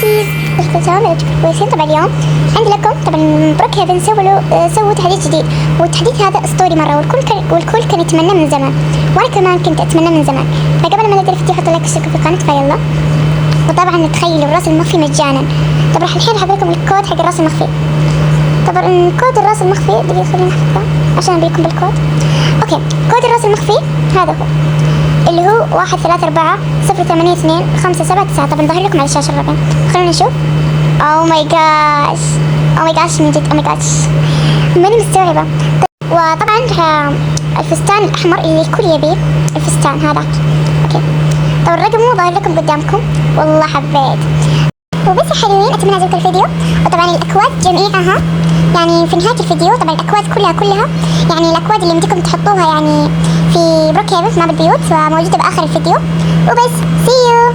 جايز تمام كويسين. طبعا اليوم عندي لكم طبعا بروك هيفن سووا تحديث جديد، والتحديث هذا اسطوري مره، والكل كان يتمناه من زمان، وانا كمان كنت اتمناه من زمان. فقبل ما نبدا الفيديو حطوا لايك واشتركوا في القناه فيلا. وطبعا تخيلوا الراس المخفي مجانا. طبعا الحين حاطط لكم الكود حق الراس المخفي. طبعا كود الراس المخفي دقيقه خليني احطه عشان ابيكم بالكود. اوكي، كود الراس المخفي هذا هو اللي هو 134-082-579. طبعا ظاهر لكم على الشاشه الرقم، خلونا نشوف. او ماي جاش، او ماي جاش من جد، او ماي جاش ماني مستوعبه. وطبعا الفستان الاحمر اللي الكل يبيه، الفستان هذاك. اوكي، طبعا الرقم مو ظاهر لكم قدامكم، والله حبيت. وبس يا حلوين، اتمنى عجبكم الفيديو. وطبعا الاكواد جميعها يعني في نهايه الفيديو، طبعا الاكواد كلها يعني الاكواد اللي يمديكم تحطوها يعني في بروك هيفن في ماب البيوت موجوده باخر الفيديو. وبس، سي يو.